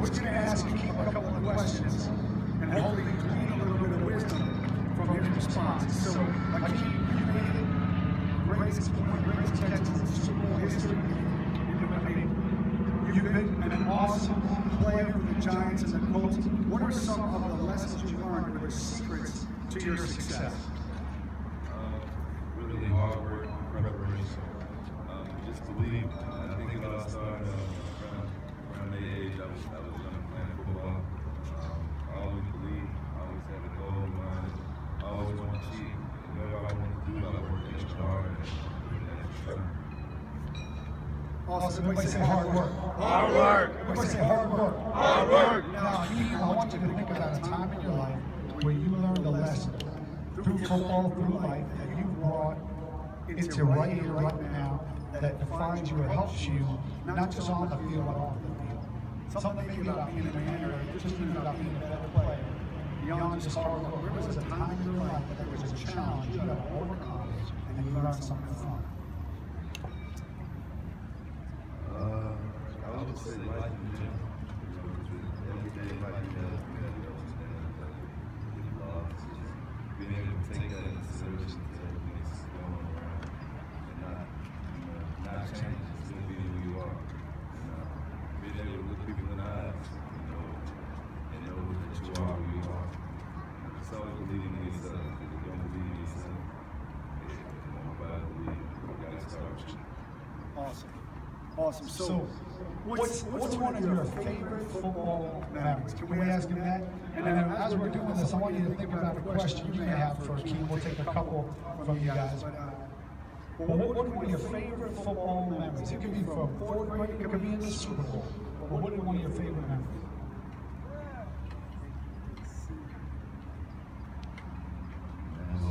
we're just going to ask you a couple of questions, and hopefully glean a little bit of wisdom from his response. So, like you made it, greatest point, greatest catch in Super Bowl history. You've been an awesome player for the Giants and the Colts. What are some of the lessons you learned, or the secrets to your success? Really hard work, preparation. Just believe. I think it all started around the age I was young playing football. I always believed. I always had a goal in mind. I always wanted to achieve. Whatever I wanted to do, I worked extra hard and Awesome. Everybody say hard work. Hard work. Everybody say hard work. Hard work. Now, Keith, I want you to think about a time in your life where you learned a lesson through football, through life, that you brought into right here, right now, that defines you or helps you, not just on the field, but off the field. Something maybe about being a man, or just even about being a better player. Beyond just hard work, there was a time in your life that there was a challenge you had to overcome, and you learned something from it. I would just say life in general. Every day life you have being able to take that into consideration to everything that's going around and not change, still being who you are. Being able to look people in the eyes, and know that you are who you are. Just always believing in yourself. If you don't believe in yourself, nobody believe you. You gotta start with you. Awesome. Awesome. So, what's one of your favorite football memories? Can we ask him that? And then as we're doing this, I want you to think about a question you may have for Keith. We'll take a couple from you guys. But what are one of your favorite football memories? It could be from fourth grade, it could be in the Super Bowl. But what are one of your favorite memories?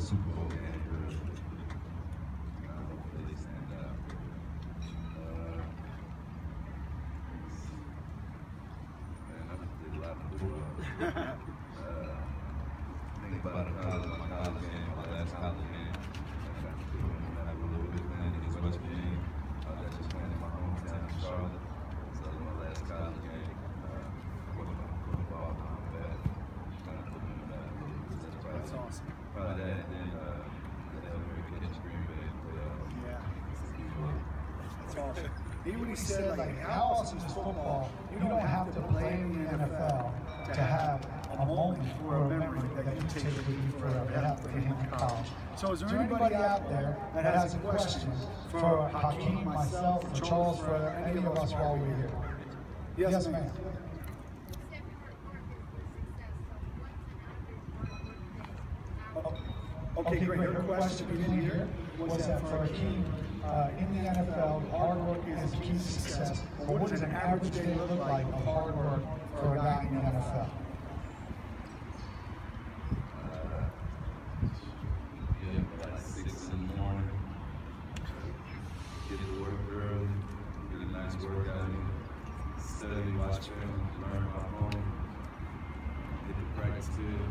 Super Bowl game. Think about my college game, my last college game. I have a little bit playing against West Virginia. That's just playing in my hometown, Charlotte. So that was my last college game. Putting the ball on my back, trying to put me in the back. That's awesome. Probably that, and then that very catch Green Bay playoff. Yeah. That's awesome. He really said, like, how awesome is football? You don't have to play in the NFL to have a moment or a memory that you take with you forever. That happened for him in college. So is there anybody out there that has a question for Hakeem, myself, for Charles, for any of us while we're here? Yes, ma'am. Okay, great. Your question you didn't hear was that for Hakeem, in the NFL, hard work is the key to success. But what does an average day look like of hard work for a guy in the NFL? Get up at 6 in the morning, get to work early, get a nice workout in, study, watch film, learn my home, get to practice field,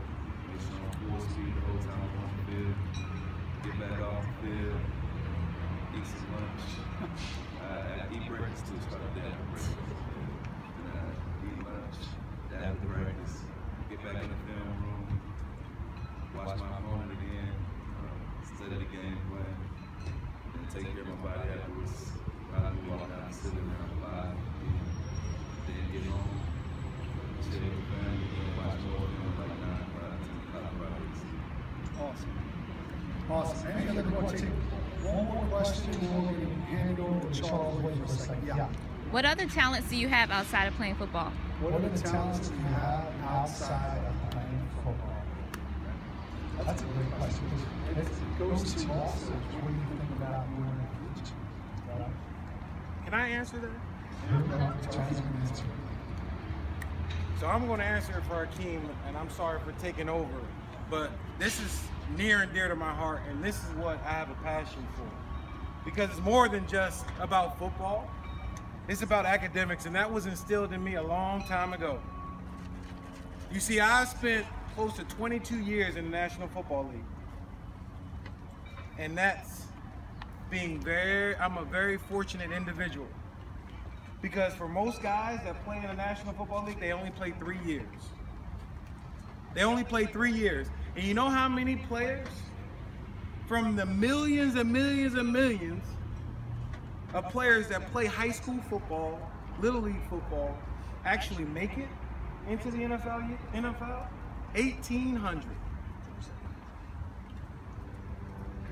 make sure I'm full speed the whole time I'm on the field, get back off the field, eat some lunch. I eat breakfast too, start the day after breakfast. Then eat lunch, after practice, get back in the film room, watch my opponent again, study the game plan, and take care of my body afterwards. Probably walk down and sit around 5 p.m. Then get home, chill with the family, watch more film like 9, 5, 10 o'clock. Awesome. Awesome. Any other questions? One more question, and we'll hand it over to Charles. Wait for a second. Yeah. What other talents do you have outside of playing football? What are the talents you have outside of playing football? That's a great question. It goes to also, what do you think about doing in the future? Can I answer that? Charles can answer. So I'm going to answer it for Hakeem, and I'm sorry for taking over, but this is near and dear to my heart, and this is what I have a passion for. Because it's more than just about football. It's about academics, and that was instilled in me a long time ago. You see, I spent close to 22 years in the National Football League. And that's I'm a very fortunate individual. Because for most guys that play in the National Football League, they only play 3 years. They only play 3 years. And you know how many players from the millions and millions and millions of players that play high school football, Little League football, actually make it into the NFL? 1,800.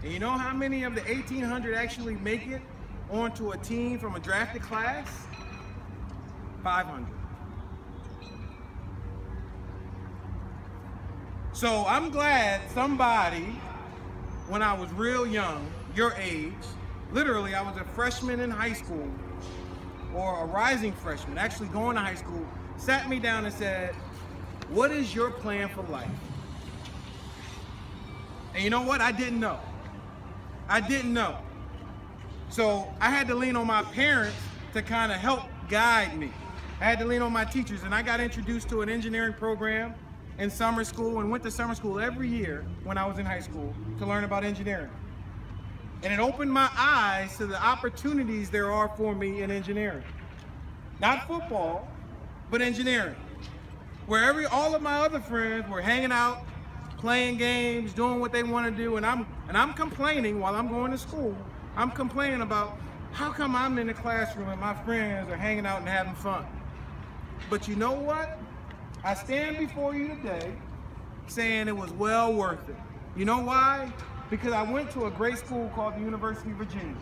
And you know how many of the 1,800 actually make it onto a team from a drafted class? 500. So I'm glad somebody, when I was real young, your age, literally I was a freshman in high school, or a rising freshman, actually going to high school, sat me down and said, what is your plan for life? And you know what? I didn't know. I didn't know. So I had to lean on my parents to kind of help guide me. I had to lean on my teachers, and I got introduced to an engineering program in summer school and went to summer school every year when I was in high school to learn about engineering. And it opened my eyes to the opportunities there are for me in engineering. Not football, but engineering. Where all of my other friends were hanging out, playing games, doing what they want to do, and I'm complaining while I'm going to school. I'm complaining about how come I'm in the classroom and my friends are hanging out and having fun. But you know what? I stand before you today saying it was well worth it. You know why? Because I went to a great school called the University of Virginia,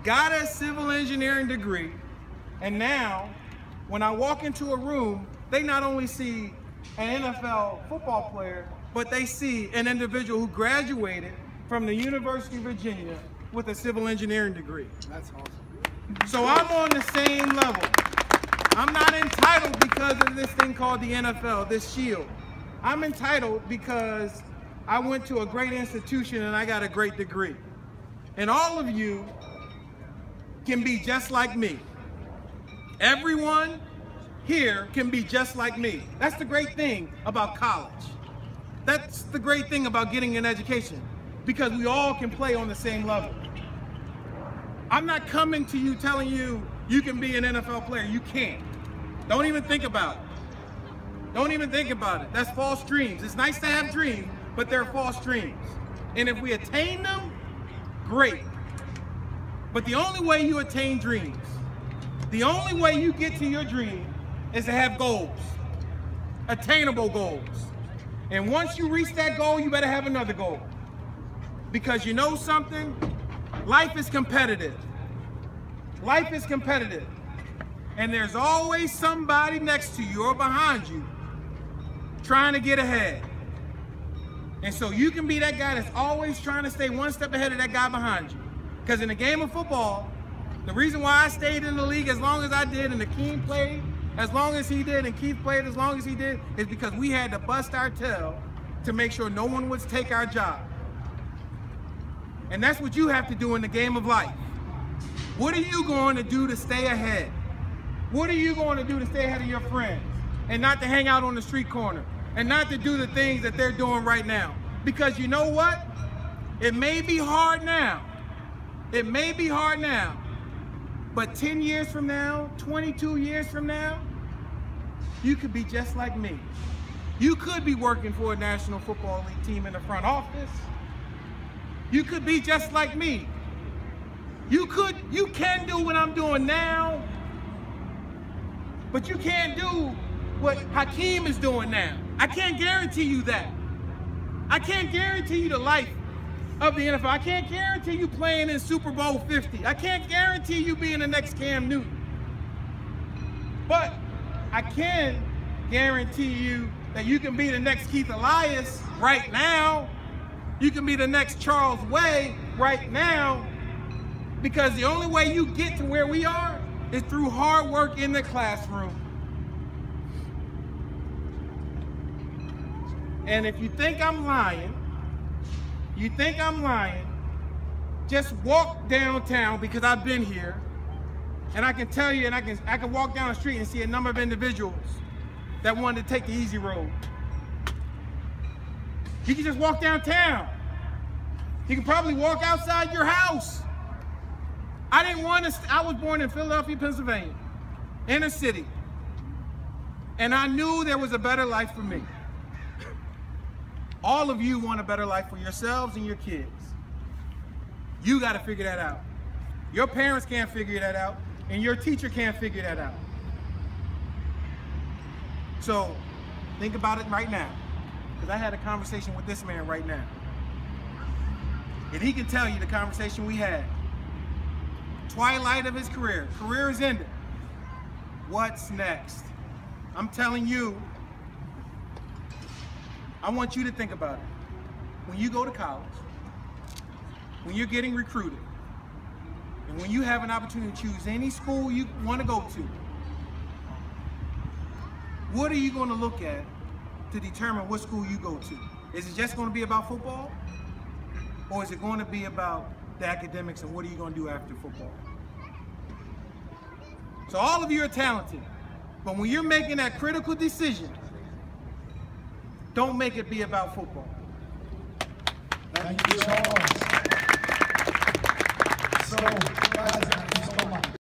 got a civil engineering degree, and now when I walk into a room, they not only see an NFL football player, but they see an individual who graduated from the University of Virginia with a civil engineering degree. That's awesome. So I'm on the same level. I'm not entitled because of this thing called the NFL, this shield. I'm entitled because I went to a great institution and I got a great degree. And all of you can be just like me. Everyone here can be just like me. That's the great thing about college. That's the great thing about getting an education, because we all can play on the same level. I'm not coming to you telling you you can be an NFL player. You can't. Don't even think about it. Don't even think about it. That's false dreams. It's nice to have dreams, but they're false dreams. And if we attain them, great. But the only way you attain dreams, the only way you get to your dream is to have goals, attainable goals. And once you reach that goal, you better have another goal. Because you know something? Life is competitive. Life is competitive. And there's always somebody next to you or behind you trying to get ahead. And so you can be that guy that's always trying to stay one step ahead of that guy behind you. Because in the game of football, the reason why I stayed in the league as long as I did, and Akeem played as long as he did, and Keith played as long as he did, is because we had to bust our tail to make sure no one would take our job. And that's what you have to do in the game of life. What are you going to do to stay ahead? What are you going to do to stay ahead of your friends and not to hang out on the street corner and not to do the things that they're doing right now? Because you know what? It may be hard now. It may be hard now. But 10 years from now, 22 years from now, you could be just like me. You could be working for a National Football League team in the front office. You could be just like me. You can do what I'm doing now, but you can't do what Hakeem is doing now. I can't guarantee you that. I can't guarantee you the life of the NFL. I can't guarantee you playing in Super Bowl 50. I can't guarantee you being the next Cam Newton. But I can guarantee you that you can be the next Keith Elias right now. You can be the next Charles Way right now, because the only way you get to where we are is through hard work in the classroom. And if you think I'm lying, just walk downtown, because I've been here, and I can tell you, and I can walk down the street and see a number of individuals that wanted to take the easy road. You can just walk downtown. You can probably walk outside your house. I was born in Philadelphia, Pennsylvania. inner city, and I knew there was a better life for me. All of you want a better life for yourselves and your kids. You got to figure that out. Your parents can't figure that out, and your teacher can't figure that out. So think about it right now, because I had a conversation with this man right now. And he can tell you the conversation we had. Twilight of his career. Career is ended. What's next? I'm telling you, I want you to think about it. When you go to college, when you're getting recruited, and when you have an opportunity to choose any school you want to go to, what are you going to look at to determine what school you go to? Is it just going to be about football? Or is it going to be about the academics and what are you going to do after football? So all of you are talented, but when you're making that critical decision, don't make it be about football. Thank you, Charles. So, guys,